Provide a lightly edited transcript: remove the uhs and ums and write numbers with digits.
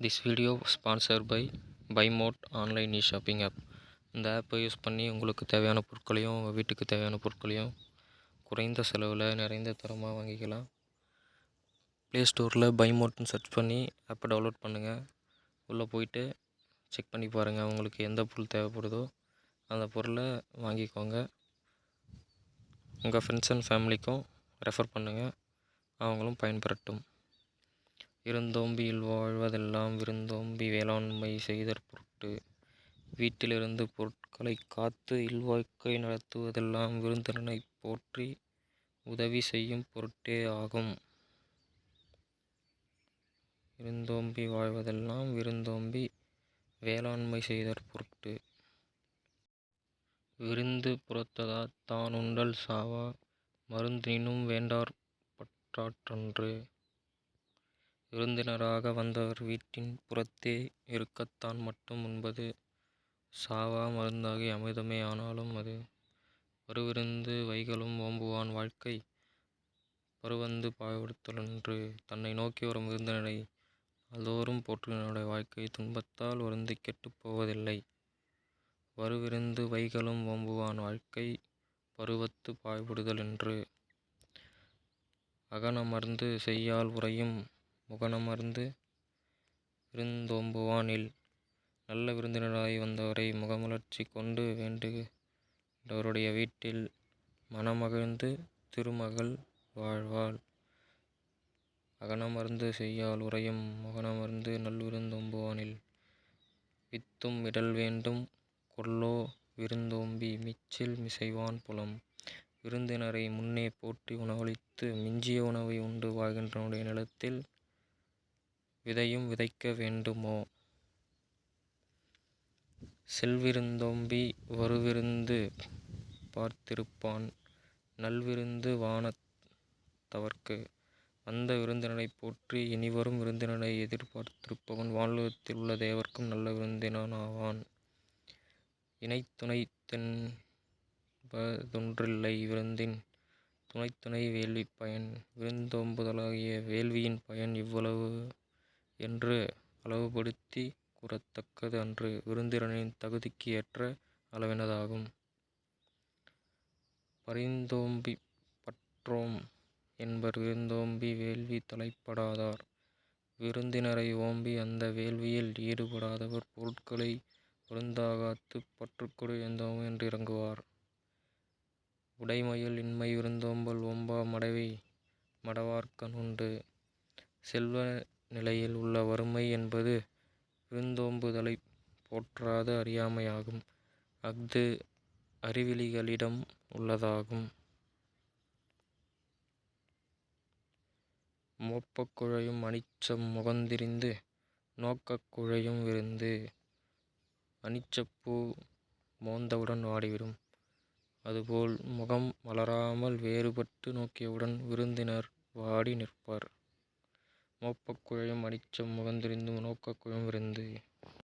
This video sponsored by BuyMote online shopping app. இந்த ஆப்பை use பண்ணி உங்களுக்கு தேவையான பொருட்களையும் உங்கள் வீட்டுக்கு தேவையான பொருட்களையும் குறைந்த செலவில் நிறைந்த தரமாக வாங்கிக்கலாம். ப்ளே ஸ்டோரில் BuyMoteன்னு சர்ச் பண்ணி ஆப்பை டவுன்லோட் பண்ணுங்கள். உள்ளே போயிட்டு செக் பண்ணி பாருங்கள், உங்களுக்கு எந்த பொருள் தேவைப்படுதோ அந்த பொருளை வாங்கிக்கோங்க. உங்கள் ஃப்ரெண்ட்ஸ் அண்ட் ஃபேமிலிக்கும் ரெஃபர் பண்ணுங்கள், அவங்களும் பயன்பெறட்டும். இருந்தோம்பி இல்வாழ்வதெல்லாம் விருந்தோம்பி வேளாண்மை செய்தற் பொருட்டு. வீட்டிலிருந்து பொருட்களை காத்து இல்வாழ்க்கை நடத்துவதெல்லாம் விருந்தினரைப் போற்றி உதவி செய்யும் பொருட்டே ஆகும். இருந்தோம்பி வாழ்வதெல்லாம் விருந்தோம்பி வேளாண்மை செய்தற் பொருட்டு. விருந்து புறத்ததாத் தானுண்டல் சாவா மருந்தினும் வேண்டார் பற்றாற்றன்று. விருந்தினராக வந்தவர் வீட்டின் புறத்தே இருக்கத்தான் மட்டும் உண்பது சாவா மருந்தாகிய அமிர்தமே. ஆனாலும் அது வருவிருந்து வைகலும் ஓம்புவான் வாழ்க்கை பருவந்து பாழ்படுத்தலன்று. தன்னை நோக்கி வரும் விருந்தினரை நாள்தோறும் போற்றுகிறவனுடைய வாழ்க்கை துன்பத்தால் வருந்திக் கெட்டுப் போவதில்லை. வருவிருந்து வைகலும் ஓம்புவான் வாழ்க்கை பருவத்து பாழ்படுதலென்று. அகனமர்ந்து செய்யால் உறையும் முகனமர்ந்து விருந்தோம்புவான் இல். நல்ல விருந்தினராய் வந்தவரை முகமலர்ச்சி கொண்டு வேண்டுகின்றவருடைய வீட்டில் மனமகிழ்ந்து திருமகள் வாழ்வாள். அகனமர்ந்து செய்யால் உறையும் முகனமர்ந்து நல்விருந்தோம்புவான் இல். வித்தும் இடல் வேண்டும் கொல்லோ விருந்தோம்பி மிச்சில் மிசைவான் புலம். விருந்தினரை முன்னே போற்றி உணவளித்து மிஞ்சிய உணவை உண்டு வாழ்கின்றவனுடைய நிலத்தில் விதையும் விதைக்க வேண்டுமோ? செல்விருந்தோம்பி வருவிருந்து பார்த்திருப்பான் நல்விருந்து வானத்தவர்க்கு. வந்த விருந்தினரைப் போற்றி இனிவரும் விருந்தினரை எதிர்பார்த்திருப்பவன் வானுலகத்தில் உள்ள தேவர்க்கும் நல்ல விருந்தினனாவான். இணைத்துணைத்தென்பதொன்றில்லை விருந்தின் துணைத்துணை வேள்வி பயன். விருந்தோம்புதலாகிய வேள்வியின் பயன் இவ்வளவு என்று அளவுபடுத்தி கூறத்தக்கது அன்று. விருந்தினரின் தகுதிக்கு ஏற்ற அளவினதாகும். பரிந்தோம்பிப் பற்றோம் என்பர் விருந்தோம்பி வேள்வி தலைப்படாதார். விருந்தினரை ஓம்பி அந்த வேள்வியில் ஈடுபடாதவர் பொருட்களை ஒருந்தாகாத்துப் பற்றுக்கொடு எழுந்தோம் என்று இறங்குவார். உடைமையுள் இன்மை விருந்தோம்பல் ஓம்பா மடவை மடவார்கண் உண்டு. செல்வ நிலையில் உள்ள வறுமை என்பது விருந்தோம்புதலைப் போற்றாத அறியாமையாகும். அஃது அறிவிலிகளிடம் உள்ளதாகும். மோப்பக் குழையும் அனிச்சம் முகந்திரிந்து நோக்கக் குழையும் விருந்து. அனிச்சப்பூ மோந்தவுடன் வாடிவிடும், அதுபோல் முகம் மலராமல் வேறுபட்டு நோக்கியவுடன் விருந்தினர் வாடி நிற்பர். மோப்பக் குழையும் அனிச்சம் முகந்திரிந்து நோக்கக் குழையும் விருந்து.